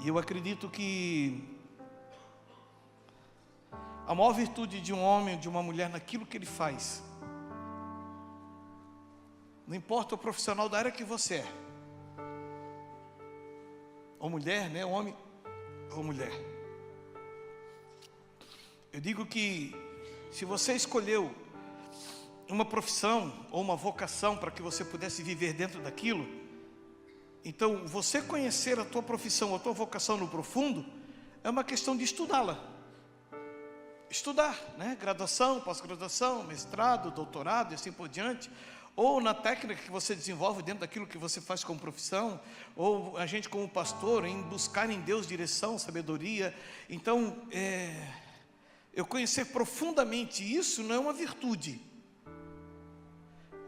E eu acredito que a maior virtude de um homem, de uma mulher, naquilo que ele faz, não importa o profissional da área que você é, ou mulher, né? Homem ou mulher. Eu digo que se você escolheu uma profissão ou uma vocação para que você pudesse viver dentro daquilo, então você conhecer a tua profissão, a tua vocação no profundo, é uma questão de estudá-la. Estudar, né? Graduação, pós-graduação, mestrado, doutorado e assim por diante. Ou na técnica que você desenvolve dentro daquilo que você faz como profissão, ou a gente como pastor, em buscar em Deus direção, sabedoria. Então, eu conhecer profundamente isso não é uma virtude.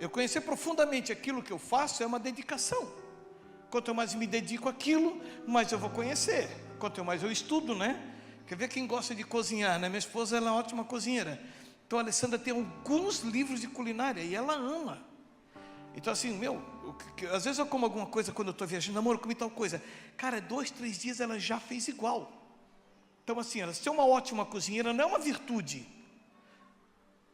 Eu conhecer profundamente aquilo que eu faço é uma dedicação. Quanto mais me dedico àquilo, mais eu vou conhecer. Quanto mais eu estudo, né? Quer ver quem gosta de cozinhar, né? Minha esposa, ela é uma ótima cozinheira. Então a Alessandra tem alguns livros de culinária e ela ama. Então assim, às vezes eu como alguma coisa quando eu estou viajando, amor, eu comi tal coisa. Cara, 2, 3 dias ela já fez igual. Então assim, ela ser uma ótima cozinheira não é uma virtude.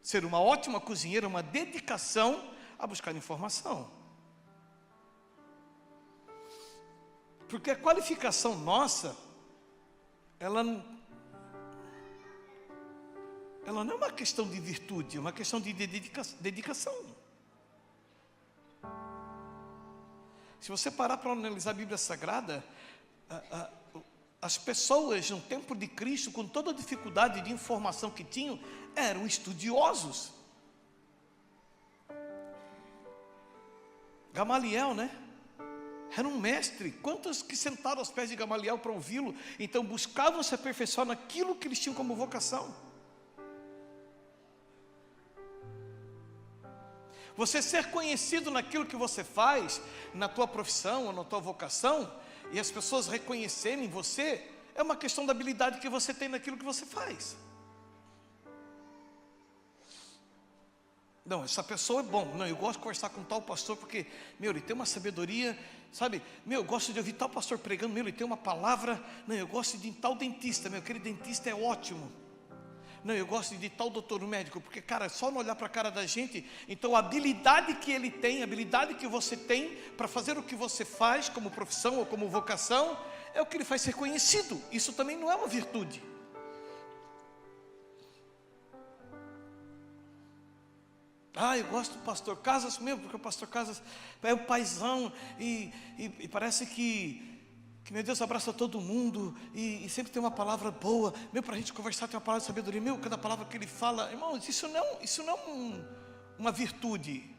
Ser uma ótima cozinheira é uma dedicação a buscar informação. Porque a qualificação nossa, ela não é uma questão de virtude, é uma questão de dedicação. Se você parar para analisar a Bíblia Sagrada, as pessoas no tempo de Cristo, com toda a dificuldade de informação que tinham, eram estudiosos. Gamaliel, né? Era um mestre. Quantos que sentaram aos pés de Gamaliel para ouvi-lo? Então buscavam se aperfeiçoar naquilo que eles tinham como vocação. Você ser conhecido naquilo que você faz, na tua profissão ou na tua vocação, e as pessoas reconhecerem você, é uma questão da habilidade que você tem naquilo que você faz. Não, essa pessoa é bom. Não, eu gosto de conversar com tal pastor porque, ele tem uma sabedoria, sabe? Eu gosto de ouvir tal pastor pregando, ele tem uma palavra. Não, eu gosto de tal dentista, aquele dentista é ótimo. Não, eu gosto de tal doutor médico, porque, cara, só não olhar para a cara da gente. Então a habilidade que ele tem, a habilidade que você tem para fazer o que você faz como profissão ou como vocação, é o que ele faz ser conhecido. Isso também não é uma virtude. Eu gosto do pastor Casas mesmo, porque o pastor Casas é um paizão e parece que meu Deus abraça todo mundo e sempre tem uma palavra boa. Para a gente conversar tem uma palavra de sabedoria. Cada palavra que ele fala, irmãos, isso não é uma virtude.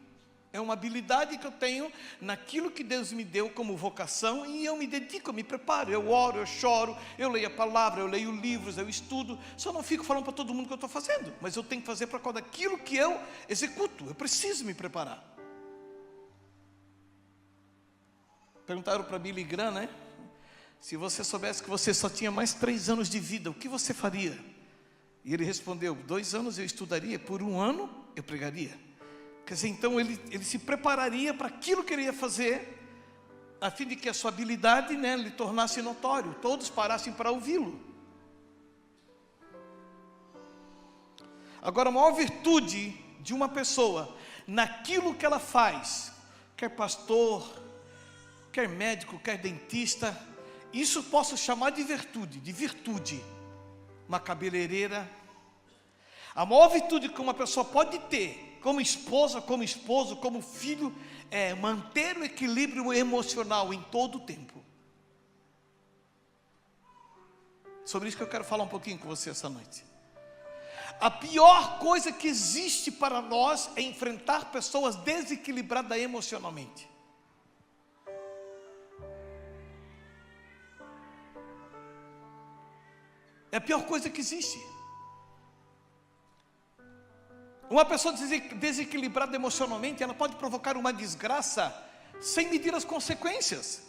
É uma habilidade que eu tenho naquilo que Deus me deu como vocação e eu me dedico, eu me preparo, eu oro, eu choro, eu leio a palavra, eu leio livros, eu estudo. Só não fico falando para todo mundo o que eu estou fazendo, mas eu tenho que fazer para cada aquilo que eu executo. Eu preciso me preparar. Perguntaram para Billy Graham, né? Se você soubesse que você só tinha mais 3 anos de vida, o que você faria? E ele respondeu: 2 anos eu estudaria, por 1 ano eu pregaria. Quer dizer, então ele se prepararia para aquilo que ele ia fazer, a fim de que a sua habilidade, né, lhe tornasse notório, todos parassem para ouvi-lo. Agora, a maior virtude de uma pessoa, naquilo que ela faz, quer pastor, quer médico, quer dentista, isso posso chamar de virtude. Uma cabeleireira. A maior virtude que uma pessoa pode ter, como esposa, como esposo, como filho, é manter o equilíbrio emocional em todo o tempo. Sobre isso que eu quero falar um pouquinho com você essa noite. A pior coisa que existe para nós é enfrentar pessoas desequilibradas emocionalmente. É a pior coisa que existe. Uma pessoa desequilibrada emocionalmente, ela pode provocar uma desgraça sem medir as consequências.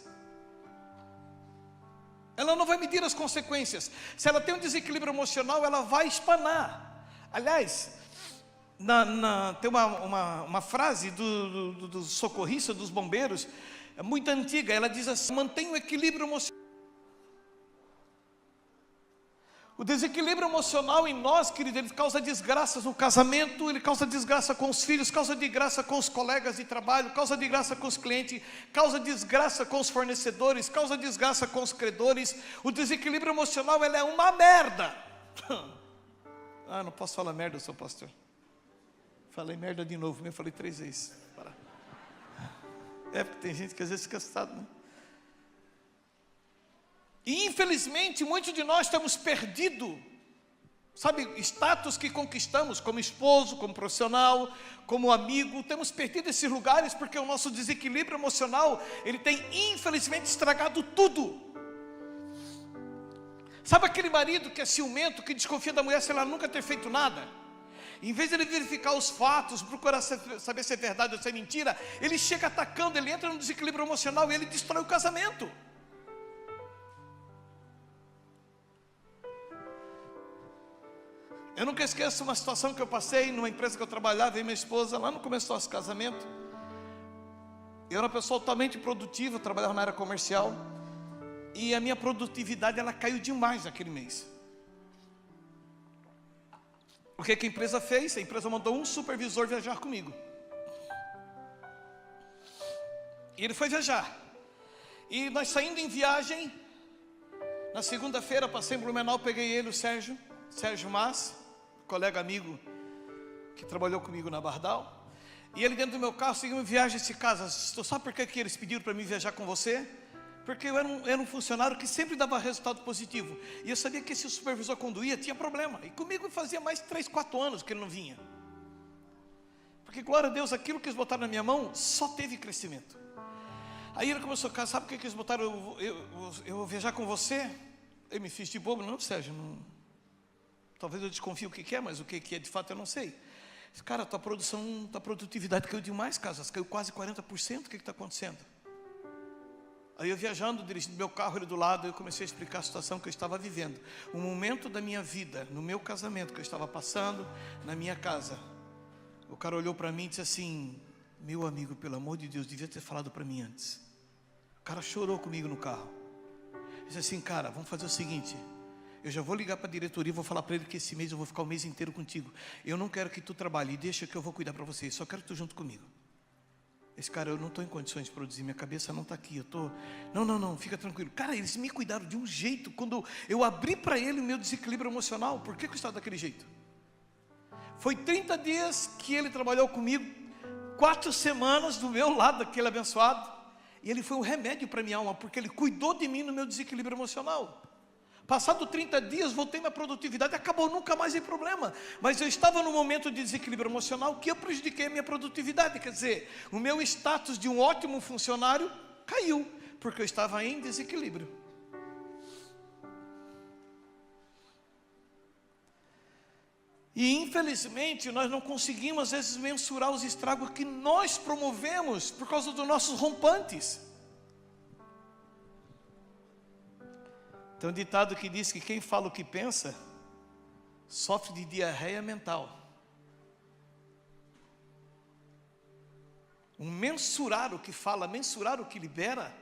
Ela não vai medir as consequências. Se ela tem um desequilíbrio emocional, ela vai espanar. Aliás, tem uma frase do socorrista, dos bombeiros, muito antiga. Ela diz assim: mantenha o equilíbrio emocional. O desequilíbrio emocional em nós, querido, ele causa desgraças no casamento, ele causa desgraça com os filhos, causa desgraça com os colegas de trabalho, causa desgraça com os clientes, causa desgraça com os fornecedores, causa desgraça com os credores. O desequilíbrio emocional, ele é uma merda. Ah, não posso falar merda, eu sou pastor. Falei merda de novo, eu falei 3 vezes. É porque tem gente que às vezes fica assustado, né? E infelizmente muitos de nós temos perdido, sabe, status que conquistamos como esposo, como profissional, como amigo. Temos perdido esses lugares porque o nosso desequilíbrio emocional, ele tem infelizmente estragado tudo. Sabe aquele marido que é ciumento, que desconfia da mulher se ela nunca ter feito nada? Em vez de ele verificar os fatos, procurar saber se é verdade ou se é mentira, ele chega atacando, ele entra no desequilíbrio emocional e ele destrói o casamento. Eu nunca esqueço uma situação que eu passei numa empresa que eu trabalhava, e minha esposa, lá no começo do nosso casamento. Eu era uma pessoa totalmente produtiva, eu trabalhava na área comercial, e a minha produtividade, ela caiu demais naquele mês. O que a empresa fez? A empresa mandou um supervisor viajar comigo. E ele foi viajar. E nós saindo em viagem, na segunda-feira, passei em Blumenau, peguei ele, o Sérgio Mas, colega amigo que trabalhou comigo na Bardal. E ele dentro do meu carro, seguimos viagem esse casa. Sabe por que eles pediram para mim viajar com você? Porque eu era um funcionário que sempre dava resultado positivo. E eu sabia que esse supervisor, quando ia, tinha problema. E comigo fazia mais 3, 4 anos que ele não vinha. Porque, glória a Deus, aquilo que eles botaram na minha mão só teve crescimento. Aí ele começou a sabe o que eles botaram? Eu vou viajar com você? Eu me fiz de bobo. Não, Sérgio, não. Talvez eu desconfie o que é, mas o que é de fato eu não sei. Cara, tua produtividade caiu demais, Casas, caiu quase 40%, o que está acontecendo? Aí eu viajando, dirigindo meu carro, ele do lado, eu comecei a explicar a situação que eu estava vivendo. Um momento da minha vida, no meu casamento, que eu estava passando na minha casa. O cara olhou para mim e disse assim: meu amigo, pelo amor de Deus, devia ter falado para mim antes. O cara chorou comigo no carro. Disse assim: cara, vamos fazer o seguinte, eu já vou ligar para a diretoria e vou falar para ele que esse mês eu vou ficar o mês inteiro contigo. Eu não quero que tu trabalhe, deixa que eu vou cuidar para você, só quero que tu junto comigo. Esse cara, eu não estou em condições de produzir, minha cabeça não está aqui, eu estou... Não, fica tranquilo. Cara, eles me cuidaram de um jeito, quando eu abri para ele o meu desequilíbrio emocional. Por que eu estava daquele jeito? Foi 30 dias que ele trabalhou comigo, 4 semanas do meu lado, daquele abençoado. E ele foi um remédio para minha alma, porque ele cuidou de mim no meu desequilíbrio emocional. Passado 30 dias, voltei minha produtividade, acabou, nunca mais em problema. Mas eu estava num momento de desequilíbrio emocional que eu prejudiquei a minha produtividade. Quer dizer, o meu status de um ótimo funcionário caiu, porque eu estava em desequilíbrio. E infelizmente nós não conseguimos às vezes mensurar os estragos que nós promovemos por causa dos nossos rompantes. Tem um ditado que diz que quem fala o que pensa sofre de diarreia mental. Mensurar o que fala, mensurar o que libera,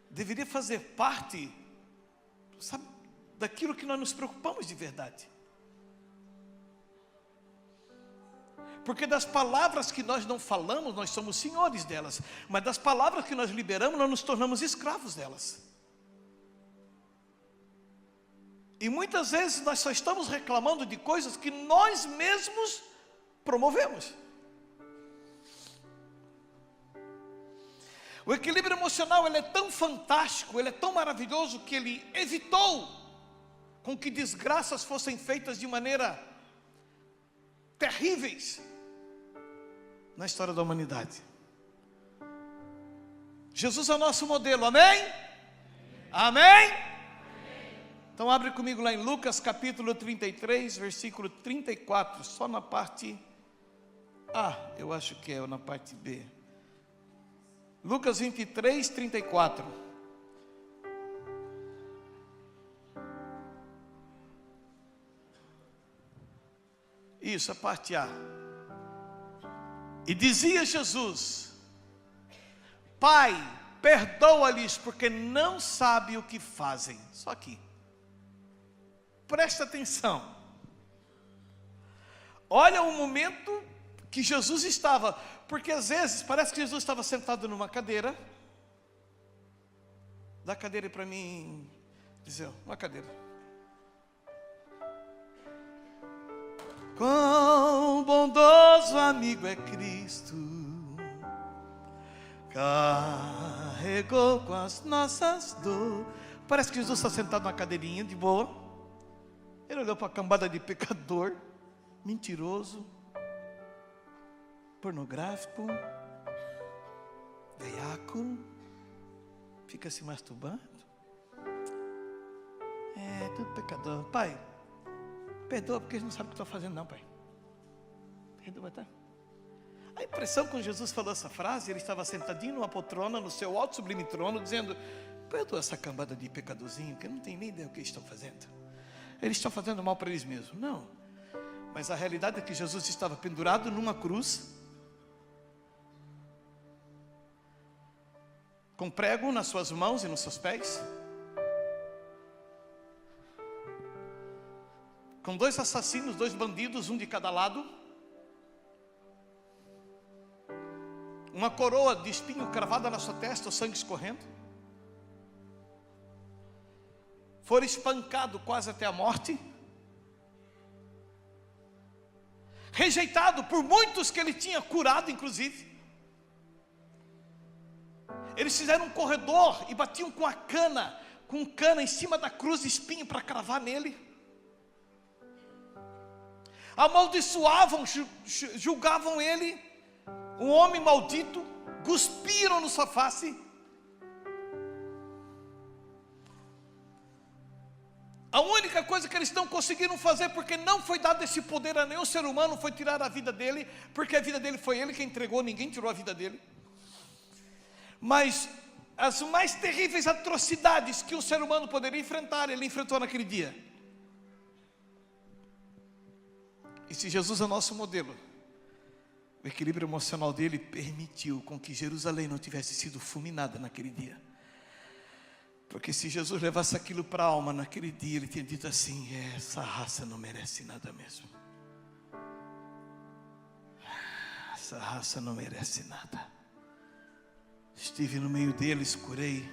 deveria fazer parte, sabe, daquilo que nós nos preocupamos de verdade. Porque das palavras que nós não falamos, nós somos senhores delas. Mas das palavras que nós liberamos, nós nos tornamos escravos delas. E muitas vezes nós só estamos reclamando de coisas que nós mesmos promovemos. O equilíbrio emocional, ele é tão fantástico, ele é tão maravilhoso, que ele evitou com que desgraças fossem feitas de maneira terríveis na história da humanidade. Jesus é o nosso modelo, amém? Amém? Então abre comigo lá em Lucas capítulo 33, versículo 34, só na parte A, eu acho que é, ou na parte B. Lucas 23, 34. Isso, a parte A. E dizia Jesus: Pai, perdoa-lhes, porque não sabem o que fazem. Só aqui. Presta atenção. Olha o momento que Jesus estava, porque às vezes parece que Jesus estava sentado numa cadeira. Dá a cadeira aí para mim, dizer, uma cadeira. Quão bondoso amigo é Cristo, carregou com as nossas dores. Parece que Jesus está sentado numa cadeirinha de boa. Ele olhou para a cambada de pecador, mentiroso, pornográfico, veiaco, fica se masturbando. É tudo pecador. Pai, perdoa porque eles não sabem o que estão fazendo não, pai. Perdoa, tá? A impressão quando Jesus falou essa frase, ele estava sentadinho numa poltrona, no seu alto sublime trono, dizendo, perdoa essa cambada de pecadorzinho, que não tem nem ideia do que eles estão fazendo. Eles estão fazendo mal para eles mesmos. Não. Mas a realidade é que Jesus estava pendurado numa cruz, com prego nas suas mãos e nos seus pés, com 2 assassinos, 2 bandidos, um de cada lado, uma coroa de espinho cravada na sua testa, o sangue escorrendo, foi espancado quase até a morte, rejeitado por muitos que ele tinha curado, inclusive. Eles fizeram um corredor e batiam com cana em cima da cruz de espinho para cravar nele. Amaldiçoavam, julgavam ele um homem maldito, cuspiram na sua face. A única coisa que eles não conseguiram fazer, porque não foi dado esse poder a nenhum ser humano, foi tirar a vida dele, porque a vida dele foi ele que entregou, ninguém tirou a vida dele. Mas as mais terríveis atrocidades que um ser humano poderia enfrentar, ele enfrentou naquele dia. E se Jesus é o nosso modelo, o equilíbrio emocional dele permitiu com que Jerusalém não tivesse sido fulminada naquele dia. Porque se Jesus levasse aquilo para a alma naquele dia, ele tinha dito assim, essa raça não merece nada mesmo. Essa raça não merece nada. Estive no meio deles, curei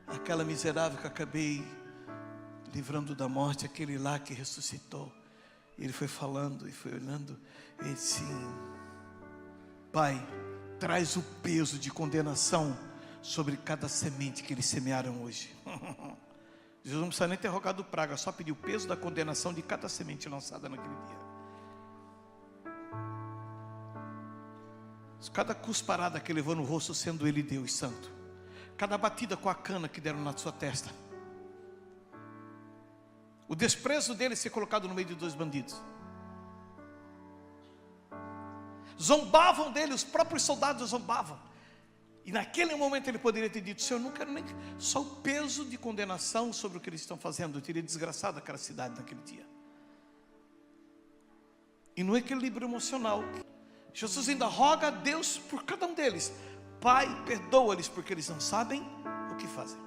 aquela miserável que acabei livrando da morte, aquele lá que ressuscitou. E ele foi falando e foi olhando, e disse assim, Pai, traz o peso de condenação sobre cada semente que eles semearam hoje. Jesus não precisa nem ter rogado praga, só pediu o peso da condenação de cada semente lançada naquele dia. Cada cusparada que levou no rosto, sendo ele Deus santo, cada batida com a cana que deram na sua testa, o desprezo dele ser colocado no meio de 2 bandidos, zombavam dele, os próprios soldados zombavam, e naquele momento ele poderia ter dito, Senhor, eu não quero nem, só o peso de condenação sobre o que eles estão fazendo, eu teria desgraçado aquela cidade naquele dia. E no equilíbrio emocional, Jesus ainda roga a Deus por cada um deles, Pai, perdoa-lhes porque eles não sabem o que fazem.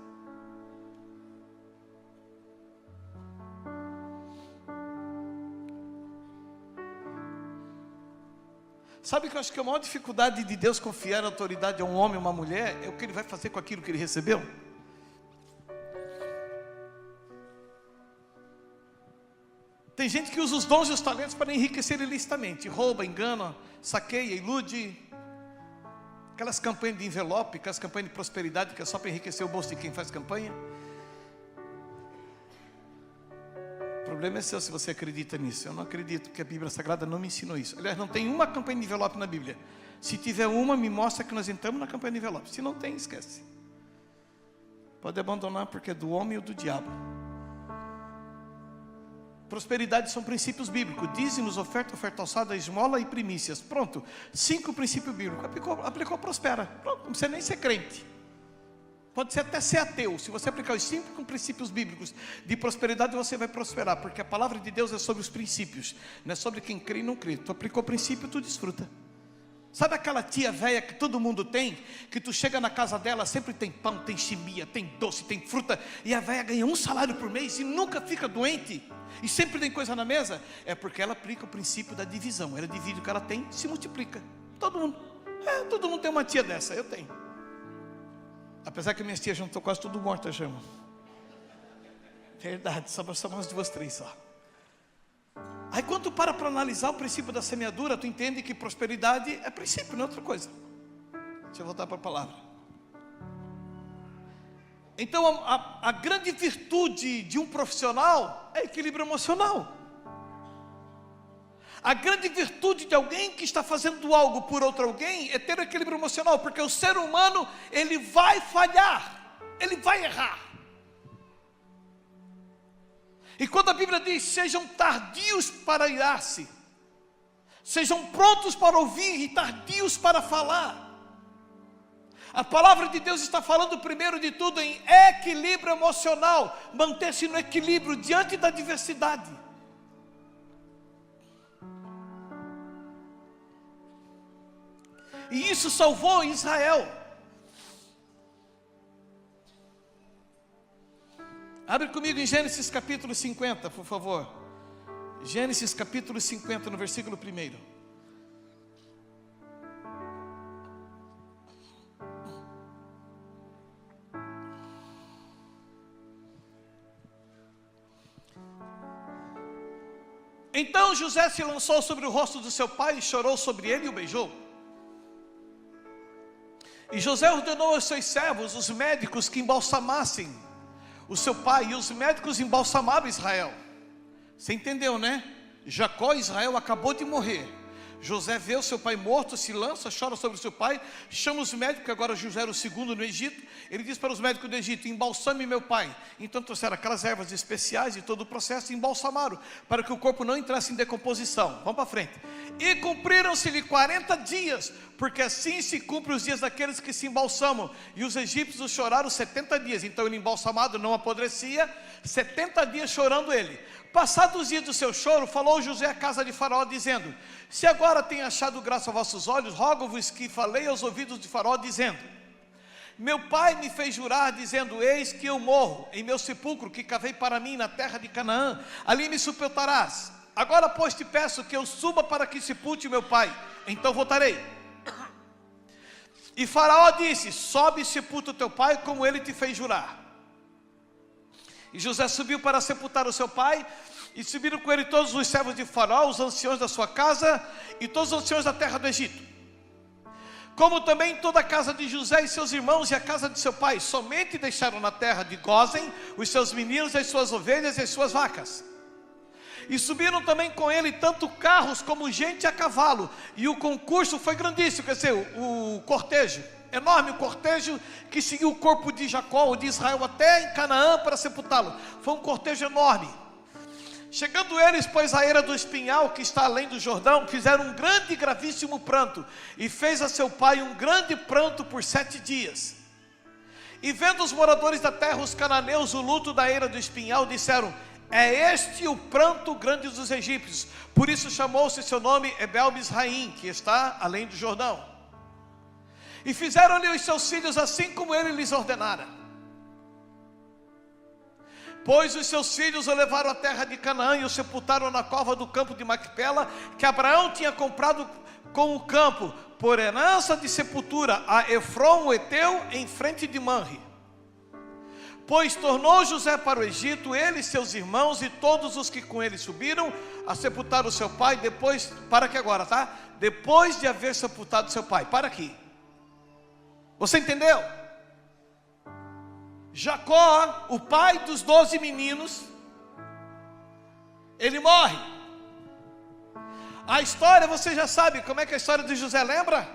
Sabe que eu acho que a maior dificuldade de Deus confiar a autoridade a um homem ou uma mulher é o que ele vai fazer com aquilo que ele recebeu. Tem gente que usa os dons e os talentos para enriquecer ilicitamente, rouba, engana, saqueia, ilude. Aquelas campanhas de envelope, aquelas campanhas de prosperidade que é só para enriquecer o bolso de quem faz campanha. O problema é seu se você acredita nisso. Eu não acredito, porque a Bíblia Sagrada não me ensinou isso. Aliás, não tem uma campanha de envelope na Bíblia. Se tiver uma, me mostra que nós entramos na campanha de envelope. Se não tem, esquece. Pode abandonar porque é do homem ou do diabo. Prosperidade são princípios bíblicos, dízimos, oferta alçada, esmola e primícias. Pronto, 5 princípios bíblicos. Aplicou, prospera. Pronto, não precisa nem ser crente. Pode ser até ser ateu. Se você aplicar os 5 princípios bíblicos de prosperidade, você vai prosperar. Porque a palavra de Deus é sobre os princípios, não é sobre quem crê e não crê. Tu aplicou o princípio, tu desfruta. Sabe aquela tia velha que todo mundo tem, que tu chega na casa dela, sempre tem pão, tem chimia, tem doce, tem fruta, e a velha ganha um salário por mês e nunca fica doente, e sempre tem coisa na mesa? É porque ela aplica o princípio da divisão. Ela divide o que ela tem, se multiplica. Todo mundo tem uma tia dessa, eu tenho. Apesar que minhas tias já estão quase tudo mortas, já, irmão. Verdade, só umas 2, 3 só. Aí quando tu para analisar o princípio da semeadura, tu entende que prosperidade é princípio, não é outra coisa. Deixa eu voltar para a palavra. Então a grande virtude de um profissional é equilíbrio emocional. A grande virtude de alguém que está fazendo algo por outro alguém é ter equilíbrio emocional, porque o ser humano, ele vai falhar, ele vai errar. E quando a Bíblia diz, sejam tardios para irar-se, sejam prontos para ouvir e tardios para falar, a palavra de Deus está falando primeiro de tudo em equilíbrio emocional, manter-se no equilíbrio diante da adversidade. E isso salvou Israel. Abre comigo em Gênesis capítulo 50, por favor. Gênesis capítulo 50, no versículo 1. Então José se lançou sobre o rosto do seu pai, e chorou sobre ele e o beijou. E José ordenou aos seus servos, os médicos, que embalsamassem o seu pai, e os médicos embalsamaram Israel. Você entendeu, né? Jacó e Israel acabou de morrer. José vê o seu pai morto, se lança, chora sobre o seu pai, chama os médicos, que agora José era o segundo no Egito. Ele diz para os médicos do Egito, embalsame meu pai. Então trouxeram aquelas ervas especiais e todo o processo, e embalsamaram, para que o corpo não entrasse em decomposição. Vamos para frente. E cumpriram-se-lhe 40 dias, porque assim se cumprem os dias daqueles que se embalsamam. E os egípcios choraram 70 dias. Então ele embalsamado não apodrecia, 70 dias chorando ele. Passados os dias do seu choro, falou José à casa de Faraó, dizendo, se agora tem achado graça aos vossos olhos, rogo-vos que falei aos ouvidos de Faraó, dizendo, meu pai me fez jurar, dizendo, eis que eu morro em meu sepulcro, que cavei para mim na terra de Canaã, ali me sepultarás. Agora, pois, te peço que eu suba para que sepulte meu pai, então voltarei. E Faraó disse, sobe e sepulta o teu pai, como ele te fez jurar. E José subiu para sepultar o seu pai, e subiram com ele todos os servos de Faraó, os anciões da sua casa, e todos os anciões da terra do Egito, como também toda a casa de José e seus irmãos, e a casa de seu pai. Somente deixaram na terra de Gósen os seus meninos, as suas ovelhas e as suas vacas. E subiram também com ele tanto carros como gente a cavalo, e o concurso foi grandíssimo, quer dizer, o cortejo, enorme cortejo que seguiu o corpo de Jacó, ou de Israel, até em Canaã para sepultá-lo. Foi um cortejo enorme. Chegando eles, pois, à eira do espinhal, que está além do Jordão, fizeram um grande e gravíssimo pranto, e fez a seu pai um grande pranto por 7 dias. E vendo os moradores da terra, os cananeus, o luto da eira do espinhal, disseram, é este o pranto grande dos egípcios. Por isso chamou-se seu nome Ebel-Misraim, que está além do Jordão. E fizeram-lhe os seus filhos assim como ele lhes ordenara. Pois os seus filhos o levaram à terra de Canaã, e o sepultaram na cova do campo de Macpela, que Abraão tinha comprado com o campo, por herança de sepultura, a Efron o Eteu, em frente de Manre. Pois tornou José para o Egito, ele, seus irmãos e todos os que com ele subiram, a sepultar o seu pai, depois, para que agora, tá? Depois de haver sepultado seu pai, para aqui. Você entendeu? Jacó, o pai dos 12 meninos, ele morre. A história, você já sabe como é que é a história de José, lembra?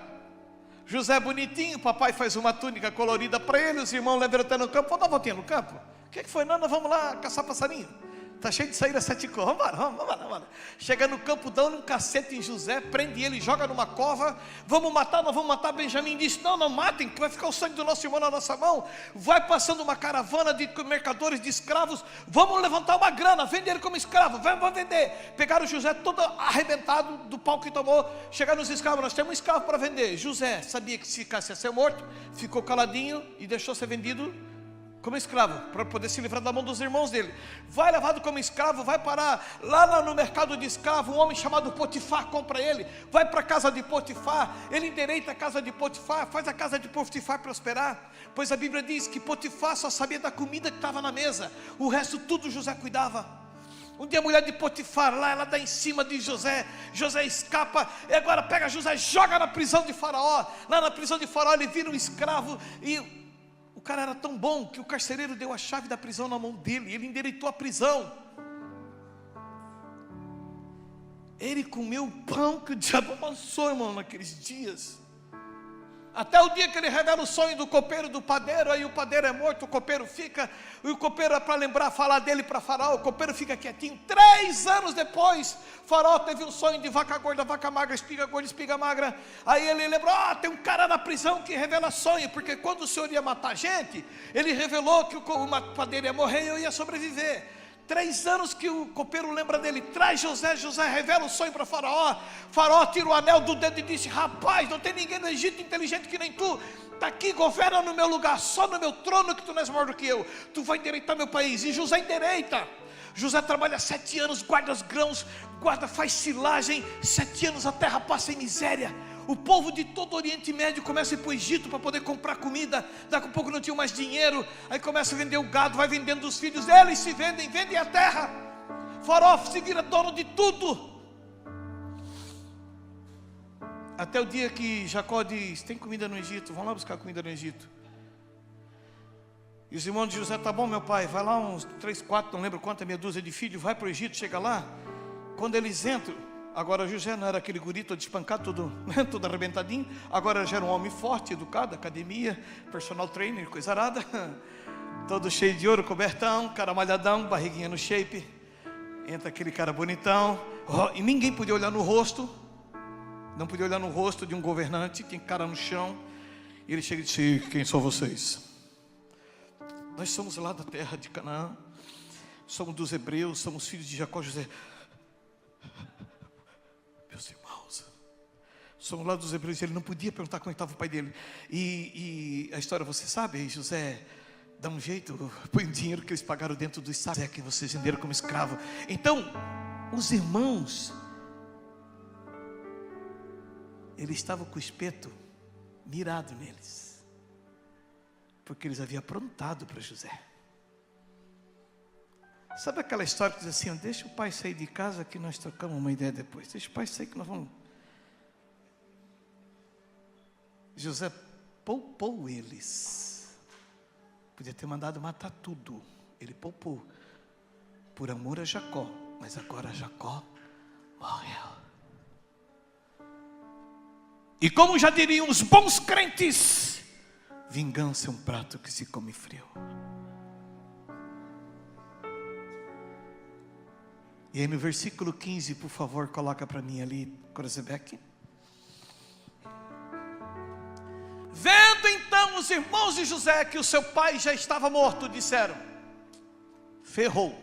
José bonitinho, papai faz uma túnica colorida para ele, os irmãos levam até no campo, vamos dar uma voltinha no campo? O que foi? Não, nós vamos lá caçar passarinho. Está cheio de sair a 7 cor. Vamos embora. Chega no campo, dá um cacete em José, prende ele, joga numa cova. Vamos matar, nós vamos matar. Benjamim disse: não matem, que vai ficar o sangue do nosso irmão na nossa mão. Vai passando uma caravana de mercadores, de escravos. Vamos levantar uma grana, vender ele como escravo. Vamos vender. Pegaram José todo arrebentado do pau que tomou. Chegaram os escravos: nós temos um escravo para vender. José sabia que se ficasse ia ser morto, ficou caladinho e deixou ser vendido como escravo, para poder se livrar da mão dos irmãos dele. Vai levado como escravo, vai parar lá no mercado de escravo. Um homem chamado Potifar compra ele, vai para a casa de Potifar, ele endireita a casa de Potifar, faz a casa de Potifar prosperar, pois a Bíblia diz que Potifar só sabia da comida que estava na mesa, o resto tudo José cuidava. Um dia a mulher de Potifar, lá ela dá em cima de José, José escapa, e agora pega José, joga na prisão de Faraó. Lá na prisão de Faraó ele vira um escravo, e o cara era tão bom que o carcereiro deu a chave da prisão na mão dele. Ele endireitou a prisão. Ele comeu o pão que o diabo amansou, irmão, naqueles dias. Até o dia que ele revela o sonho do copeiro, do padeiro. Aí o padeiro é morto, o copeiro fica. E o copeiro é para lembrar, falar dele para Faraó. O copeiro fica quietinho. 3 anos depois, Faraó teve um sonho de vaca gorda, vaca magra, espiga gorda, espiga magra. Aí ele lembrou: tem um cara na prisão que revela sonho. Porque quando o senhor ia matar gente, ele revelou que o padeiro ia morrer e eu ia sobreviver. 3 anos que o copeiro lembra dele, traz José. José revela o sonho para Faraó. Faraó tira o anel do dedo e disse: rapaz, não tem ninguém no Egito inteligente que nem tu. Está aqui, governa no meu lugar, só no meu trono que tu não és maior do que eu. Tu vai endireitar meu país. E José endireita. José trabalha 7 anos, guarda os grãos, faz silagem. 7 anos a terra passa em miséria. O povo de todo o Oriente Médio começa a ir para o Egito para poder comprar comida. Daqui a pouco não tinha mais dinheiro. Aí começa a vender o gado, vai vendendo os filhos. Eles se vendem a terra. Faraó se vira dono de tudo. Até o dia que Jacó diz: tem comida no Egito, vamos lá buscar comida no Egito. E os irmãos de José: tá bom, meu pai, vai lá uns 3, 4, não lembro quanto, meia dúzia de filhos, vai para o Egito, chega lá. Quando eles entram, agora José não era aquele guri todo espancado, todo arrebentadinho. Agora já era um homem forte, educado, academia, personal trainer, coisa arada. Todo cheio de ouro, cobertão, cara malhadão, barriguinha no shape. Entra aquele cara bonitão, e ninguém podia olhar no rosto. Não podia olhar no rosto de um governante, tinha cara no chão. E ele chega e diz: quem são vocês? Nós somos lá da terra de Canaã, somos dos hebreus, somos filhos de Jacó. José: meus irmãos, somos lá dos hebreus. Ele não podia perguntar como estava o pai dele. E a história você sabe. José dá um jeito, põe o dinheiro que eles pagaram dentro dos sacos que vocês venderam como escravo. Então os irmãos, ele estava com o espeto mirado neles, porque eles haviam aprontado para José. Sabe aquela história que diz assim: deixa o pai sair de casa que nós trocamos uma ideia depois. Deixa o pai sair que nós vamos. José poupou eles. Podia ter mandado matar tudo. Ele poupou por amor a Jacó. Mas agora Jacó morreu. E como já diriam os bons crentes, vingança é um prato que se come frio. E aí no versículo 15, por favor, coloca para mim ali, Corazebeck. Vendo então os irmãos de José que o seu pai já estava morto, disseram: ferrou,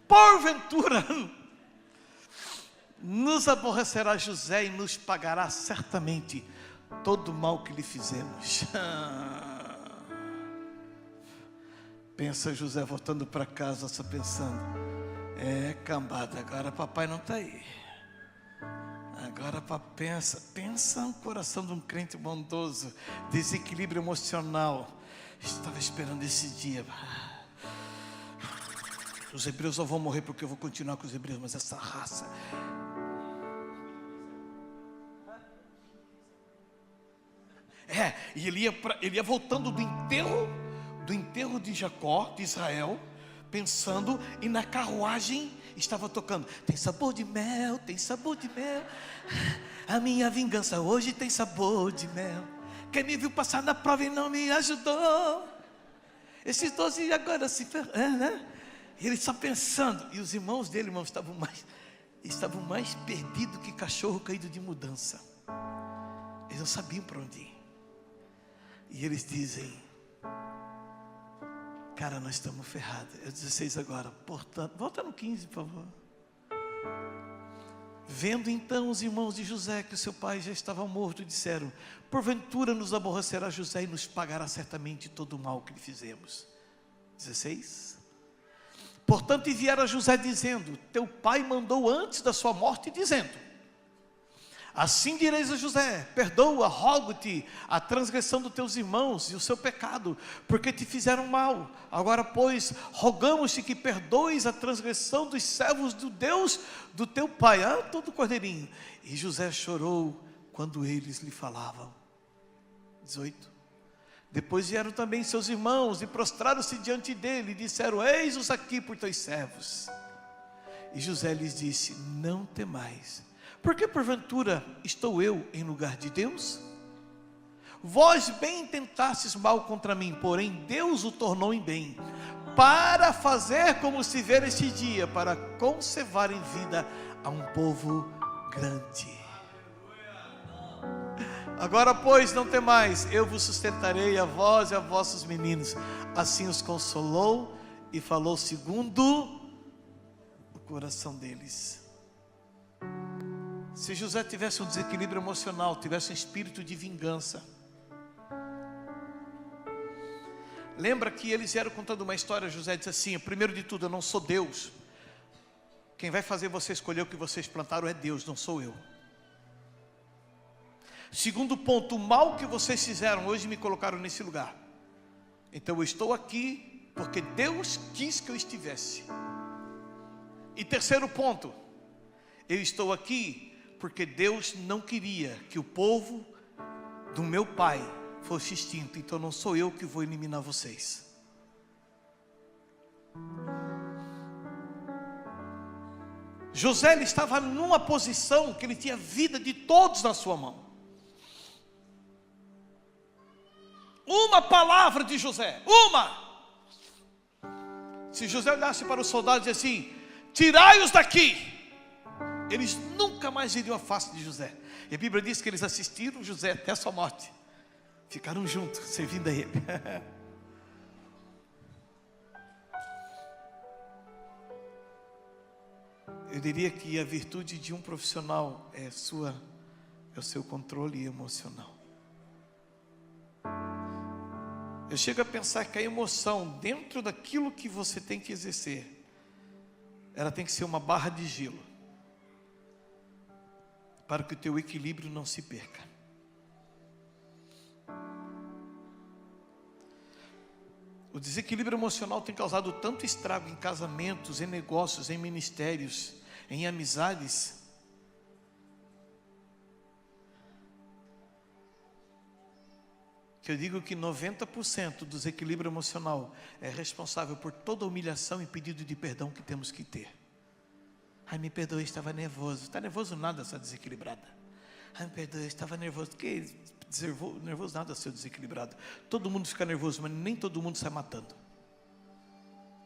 porventura nos aborrecerá José e nos pagará certamente todo o mal que lhe fizemos. Pensa José voltando para casa, só pensando: cambada, agora papai não está aí. Agora pensa um coração de um crente bondoso, desequilíbrio emocional. Estava esperando esse dia. Os hebreus não vão morrer porque eu vou continuar com os hebreus, mas essa raça. E ele ia voltando do enterro de Jacó, de Israel, pensando, e na carruagem estava tocando: tem sabor de mel, tem sabor de mel. A minha vingança hoje tem sabor de mel. Quem me viu passar na prova e não me ajudou, esses 12 agora se ferram, né? Ele está pensando, e os irmãos dele, irmãos, estavam mais perdidos que cachorro caído de mudança. Eles não sabiam para onde ir. E eles dizem: cara, nós estamos ferrados. É 16 agora. Portanto, volta no 15, por favor. Vendo então os irmãos de José que o seu pai já estava morto, disseram: porventura nos aborrecerá José e nos pagará certamente todo o mal que lhe fizemos. 16. Portanto enviaram a José dizendo: teu pai mandou antes da sua morte, dizendo: assim direis a José: perdoa, rogo-te a transgressão dos teus irmãos e o seu pecado, porque te fizeram mal. Agora pois rogamos-te que perdoes a transgressão dos servos do Deus do teu pai. Todo cordeirinho. E José chorou quando eles lhe falavam. 18. Depois vieram também seus irmãos e prostraram-se diante dele e disseram: eis-os aqui por teus servos. E José lhes disse: não temais, porque porventura estou eu em lugar de Deus? Vós bem intentastes mal contra mim, porém Deus o tornou em bem, para fazer como se vê este dia, para conservar em vida a um povo grande. Agora pois não temais, eu vos sustentarei, a vós e a vossos meninos. Assim os consolou e falou segundo o coração deles. Se José tivesse um desequilíbrio emocional, tivesse um espírito de vingança. Lembra que eles vieram contando uma história. José disse assim: primeiro de tudo, eu não sou Deus. Quem vai fazer você escolher o que vocês plantaram é Deus, não sou eu. Segundo ponto, o mal que vocês fizeram hoje me colocaram nesse lugar. Então eu estou aqui porque Deus quis que eu estivesse. E terceiro ponto, eu estou aqui porque Deus não queria que o povo do meu pai fosse extinto. Então não sou eu que vou eliminar vocês. José, ele estava numa posição que ele tinha a vida de todos na sua mão. Uma palavra de José, uma. Se José olhasse para os soldados e disse assim: tirai-os daqui, eles nunca mais viriam a face de José. E a Bíblia diz que eles assistiram José até a sua morte. Ficaram juntos, servindo a ele. Eu diria que a virtude de um profissional é o seu controle emocional. Eu chego a pensar que a emoção, dentro daquilo que você tem que exercer, ela tem que ser uma barra de gelo, para que o teu equilíbrio não se perca. O desequilíbrio emocional tem causado tanto estrago em casamentos, em negócios, em ministérios, em amizades, que eu digo que 90% do desequilíbrio emocional é responsável por toda a humilhação e pedido de perdão que temos que ter. Ai, me perdoe, estava nervoso. Está nervoso nada, sua desequilibrada. Ai, me perdoe, estava nervoso. Que nervoso nada, seu desequilibrado. Todo mundo fica nervoso, mas nem todo mundo sai matando.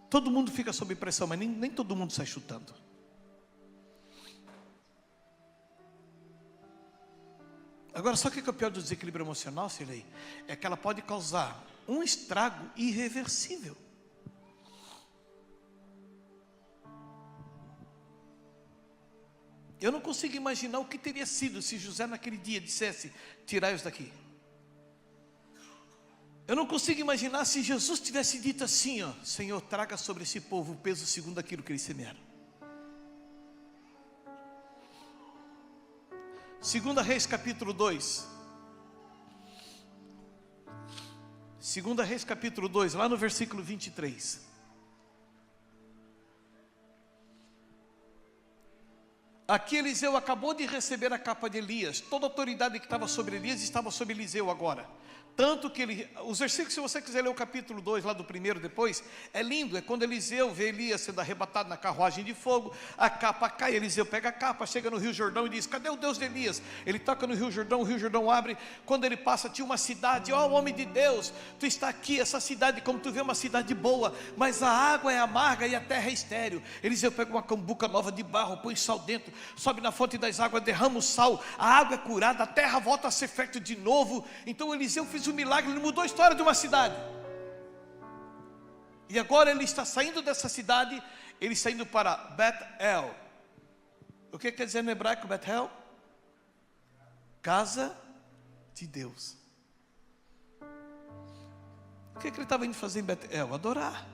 Todo mundo fica sob pressão, mas nem todo mundo sai chutando. Agora, só que o pior do desequilíbrio emocional, Cirlei, é que ela pode causar um estrago irreversível. Eu não consigo imaginar o que teria sido se José naquele dia dissesse: tirai-os daqui. Eu não consigo imaginar se Jesus tivesse dito assim: ó, Senhor, traga sobre esse povo o peso segundo aquilo que eles semearam. 2 Reis capítulo 2. 2 Reis capítulo 2, lá no versículo 23. Aqui Eliseu acabou de receber a capa de Elias. Toda a autoridade que estava sobre Elias estava sobre Eliseu agora. Tanto que os versículos, se você quiser ler o capítulo 2, lá do primeiro depois, é lindo, é quando Eliseu vê Elias sendo arrebatado na carruagem de fogo, a capa cai, Eliseu pega a capa, chega no Rio Jordão e diz, cadê o Deus de Elias? Ele toca no Rio Jordão abre, quando ele passa tinha uma cidade, ó homem de Deus, tu está aqui, essa cidade, como tu vê, uma cidade boa, mas a água é amarga e a terra é estéril. Eliseu pega uma cambuca nova de barro, põe sal dentro, sobe na fonte das águas, derrama o sal, a água é curada, a terra volta a ser fértil de novo. Então Eliseu fez um milagre, ele mudou a história de uma cidade. E agora ele está saindo dessa cidade, ele está indo para Bet-El. O que quer dizer no hebraico Bet-El? Casa de Deus. O que ele estava indo fazer em Bet-El? Adorar.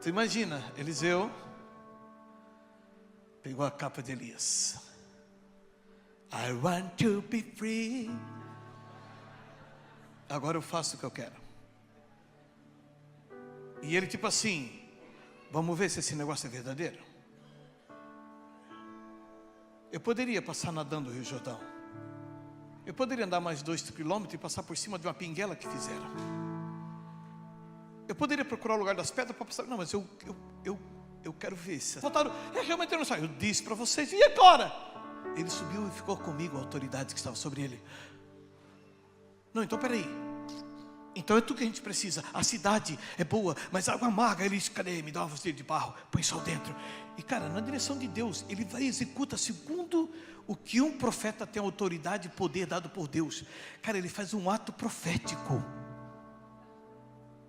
Você imagina, Eliseu pegou a capa de Elias. I want to be free. Agora eu faço o que eu quero. E ele tipo assim, vamos ver se esse negócio é verdadeiro. Eu poderia passar nadando o Rio Jordão. Eu poderia andar mais 2 quilômetros e passar por cima de uma pinguela que fizeram. Eu poderia procurar o lugar das pedras para passar. Não, mas eu quero ver se voltaram. Realmente eu não sei. Eu disse para vocês, e agora? Ele subiu e ficou comigo, a autoridade que estava sobre ele. Não, então peraí. Então é tudo que a gente precisa. A cidade é boa, mas a água amarga. Ele disse, cadê? Me dá uma vasilha de barro, põe sal dentro. E cara, na direção de Deus, ele vai e executa segundo o que um profeta tem autoridade e poder dado por Deus. Cara, ele faz um ato profético.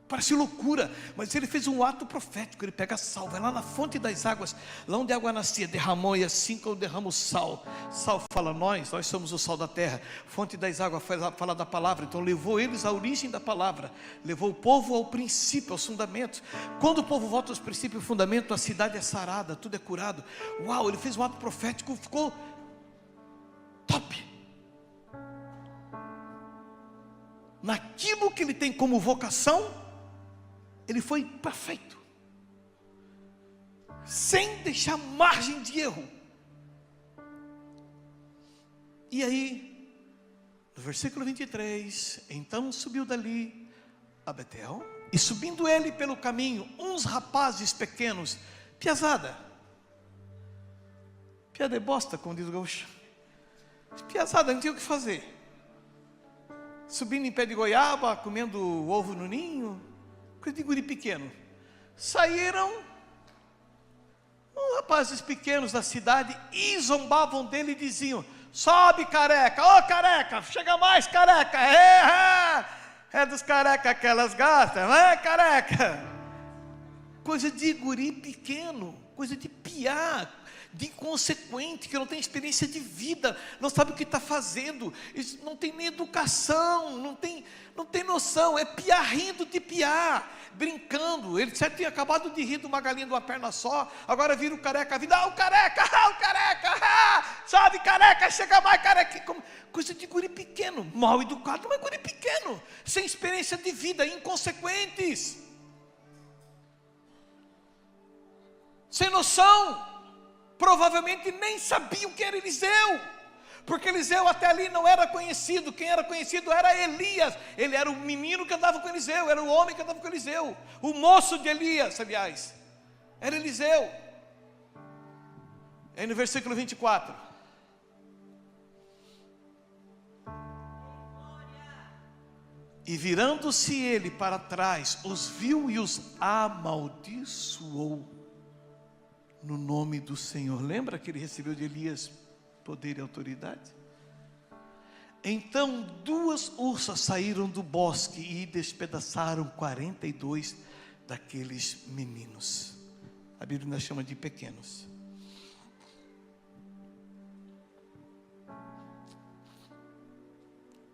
Parece loucura, mas ele fez um ato profético. Ele pega sal, vai lá na fonte das águas, lá onde a água nascia, derramou, e assim como derrama o sal. Sal fala nós somos o sal da terra. Fonte das águas fala da palavra. Então levou eles à origem da palavra, levou o povo ao princípio, aos fundamentos. Quando o povo volta aos princípios e fundamentos, a cidade é sarada, tudo é curado. Uau, ele fez um ato profético, ficou top. Naquilo que ele tem como vocação, ele foi perfeito, sem deixar margem de erro. E aí, no versículo 23, então subiu dali a Betel, e subindo ele pelo caminho, uns rapazes pequenos, piazada, piada é bosta, como diz o gaúcho, piazada, não tinha o que fazer, subindo em pé de goiaba, comendo ovo no ninho, coisa de guri pequeno. Saíram uns rapazes pequenos da cidade e zombavam dele e diziam, sobe careca, ô careca, chega mais careca, é dos careca que elas gastam, não é careca? Coisa de guri pequeno, coisa de piá, de inconsequente, que não tem experiência de vida, não sabe o que está fazendo, não tem nem educação, não tem noção, é piá rindo de piá, brincando. Ele certo tinha acabado de rir de uma galinha de uma perna só, agora vira o careca, o careca, sabe careca, chega mais careca, coisa de guri pequeno, mal educado, mas guri pequeno, sem experiência de vida, inconsequentes, sem noção. Provavelmente nem sabiam que era Eliseu, porque Eliseu até ali não era conhecido. Quem era conhecido era Elias. Ele era o menino que andava com Eliseu, era o homem que andava com Eliseu, o moço de Elias, aliás, era Eliseu. Aí no versículo 24, e virando-se ele para trás, os viu e os amaldiçoou no nome do Senhor. Lembra que ele recebeu de Elias poder e autoridade? Então 2 ursas saíram do bosque e despedaçaram 42 daqueles meninos. A Bíblia ainda chama de pequenos.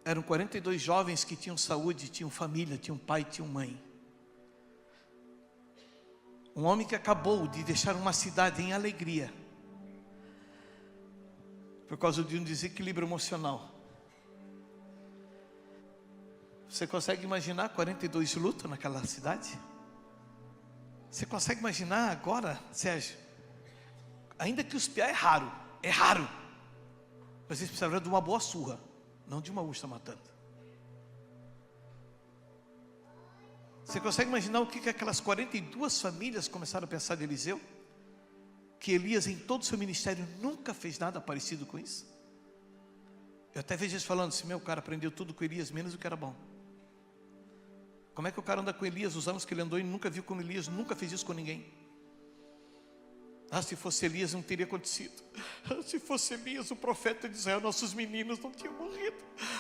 Eram 42 jovens que tinham saúde, tinham família, tinham pai, tinham mãe. Um homem que acabou de deixar uma cidade em alegria, por causa de um desequilíbrio emocional. Você consegue imaginar 42 lutas naquela cidade? Você consegue imaginar agora, Sérgio? Ainda que os piá é raro, Mas eles precisavam de uma boa surra, não de uma ursa matando. Você consegue imaginar o que aquelas 42 famílias começaram a pensar de Eliseu? Que Elias em todo o seu ministério nunca fez nada parecido com isso. Eu até vejo eles falando assim, meu, o cara aprendeu tudo com Elias, menos o que era bom. Como é que o cara anda com Elias os anos que ele andou e nunca viu como Elias, nunca fez isso com ninguém? Ah, se fosse Elias não teria acontecido. Ah, se fosse Elias, o profeta de Israel, nossos meninos não tinham morrido.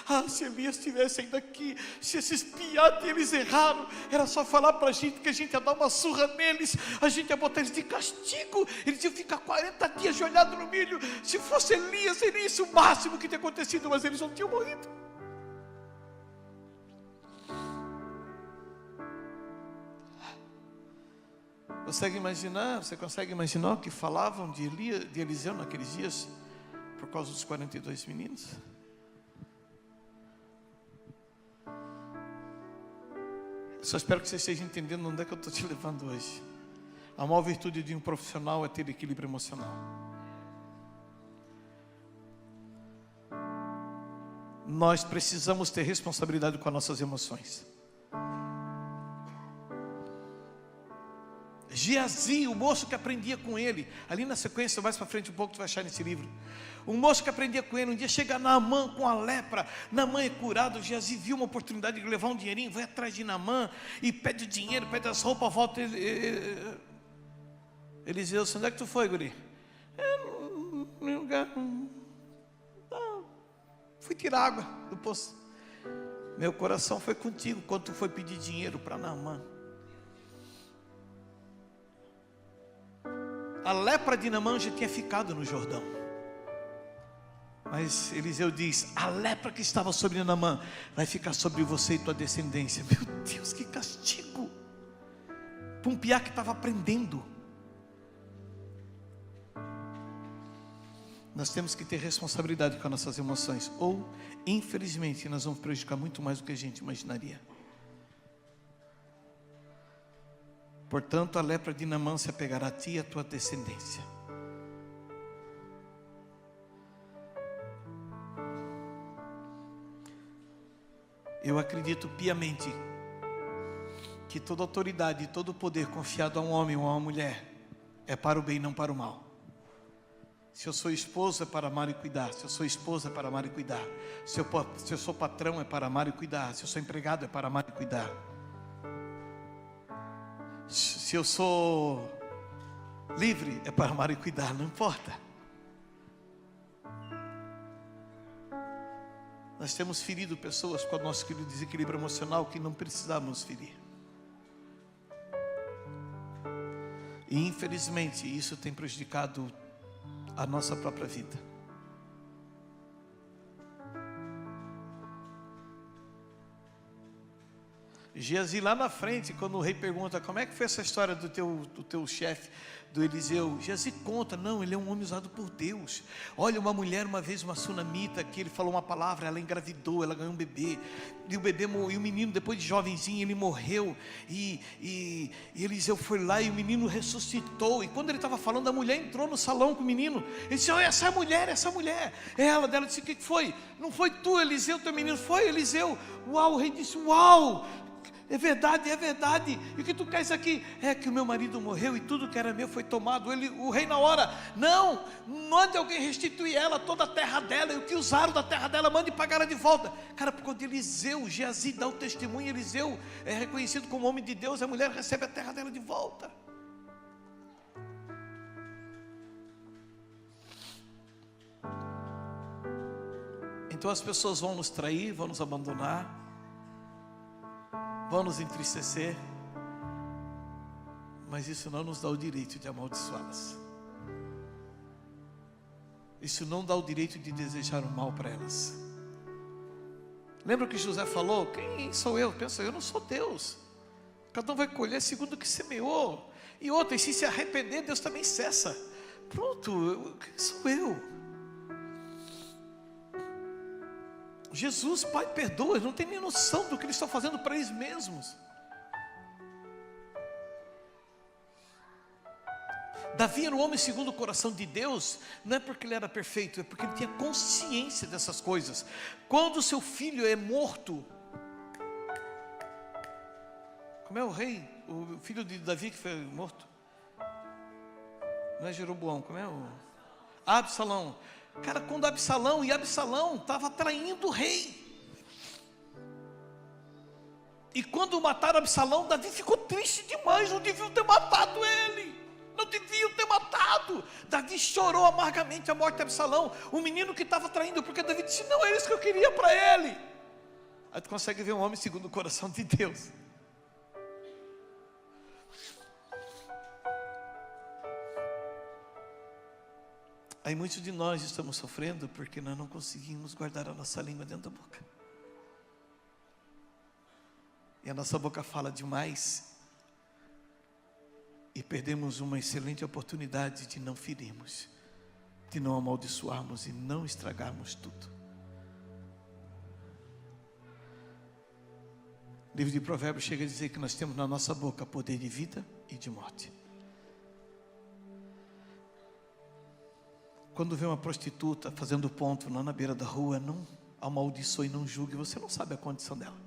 Ah, se Elias estivesse ainda aqui, se esses piados eles erraram, era só falar para a gente que a gente ia dar uma surra neles, a gente ia botar eles de castigo, eles iam ficar 40 dias joelhados no milho. Se fosse Elias, seria isso o máximo que tinha acontecido, mas eles não tinham morrido. Você consegue imaginar o que falavam de Eliseu naqueles dias, por causa dos 42 meninos? Só espero que você esteja entendendo onde é que eu estou te levando hoje. A maior virtude de um profissional é ter equilíbrio emocional. Nós precisamos ter responsabilidade com as nossas emoções. Geazi, o moço que aprendia com ele, ali na sequência, mais para frente um pouco, tu vai achar nesse livro. Um moço que aprendia com ele, um dia chega Naamã com a lepra, Naamã é curado. Geazi viu uma oportunidade de levar um dinheirinho, vai atrás de Naamã e pede o dinheiro, pede as roupas, volta. Eliseu, onde é que tu foi, guri? No lugar. Fui tirar água do poço. Meu coração foi contigo quando tu foi pedir dinheiro para Naamã. A lepra de Naamã já tinha ficado no Jordão. Mas Eliseu diz, a lepra que estava sobre Naamã vai ficar sobre você e tua descendência. Meu Deus, que castigo. Para um piá que estava aprendendo. Nós temos que ter responsabilidade com as nossas emoções, ou infelizmente nós vamos prejudicar muito mais do que a gente imaginaria. Portanto, a lepra de Naamã se apegará a ti e a tua descendência. Eu acredito piamente que toda autoridade e todo poder confiado a um homem ou a uma mulher é para o bem, não para o mal. Se eu sou esposo é para amar e cuidar. Se eu sou esposa é para amar e cuidar. Se eu sou patrão é para amar e cuidar. Se eu sou empregado é para amar e cuidar. Se eu sou livre é para amar e cuidar, não importa. Nós temos ferido pessoas com o nosso desequilíbrio emocional que não precisávamos ferir. E infelizmente isso tem prejudicado a nossa própria vida. Geazi lá na frente, quando o rei pergunta, como é que foi essa história do teu chefe, do Eliseu? Geazi conta, não, ele é um homem usado por Deus. Olha, uma mulher uma vez, uma sunamita, que ele falou uma palavra, ela engravidou, ela ganhou um bebê, e o menino depois de jovenzinho, ele morreu, e Eliseu foi lá e o menino ressuscitou, e quando ele estava falando, a mulher entrou no salão com o menino, ele disse, oh, essa mulher, ela dela disse, o que foi? Não foi tu, Eliseu, teu menino? Foi, Eliseu. Uau, o rei disse, uau, é verdade, e o que tu queres aqui? É que o meu marido morreu e tudo que era meu foi tomado. O rei na hora, não, mande alguém restituir ela, toda a terra dela, e o que usaram da terra dela, mande pagar ela de volta. Cara, por quando Eliseu, Geazi dá o testemunho, Eliseu é reconhecido como homem de Deus, a mulher recebe a terra dela de volta. Então as pessoas vão nos trair, vão nos abandonar, vão nos entristecer, mas isso não nos dá o direito de amaldiçoá-las. Isso não dá o direito de desejar o mal para elas. Lembra o que José falou? Quem sou eu? Pensa, eu não sou Deus. Cada um vai colher segundo o que semeou. E outra, e se arrepender, Deus também cessa. Pronto, quem sou eu? Jesus, Pai, perdoa, eles não têm nem noção do que eles estão fazendo para eles mesmos. Davi era o homem segundo o coração de Deus, não é porque ele era perfeito, é porque ele tinha consciência dessas coisas. Quando o seu filho é morto, como é o rei, o filho de Davi que foi morto? Não é Jeroboão, como é o Absalão. Cara, quando Absalão estava traindo o rei. E quando mataram Absalão, Davi ficou triste demais, não deviam ter matado ele. Não deviam ter matado. Davi chorou amargamente a morte de Absalão, o menino que estava traindo, porque Davi disse, não é isso que eu queria para ele. Aí tu consegue ver um homem segundo o coração de Deus. Aí muitos de nós estamos sofrendo porque nós não conseguimos guardar a nossa língua dentro da boca. E a nossa boca fala demais. E perdemos uma excelente oportunidade de não ferirmos, de não amaldiçoarmos e não estragarmos tudo. O livro de Provérbios chega a dizer que nós temos na nossa boca poder de vida e de morte. Quando vê uma prostituta fazendo ponto lá na beira da rua, não amaldiçoe e não julgue, você não sabe a condição dela.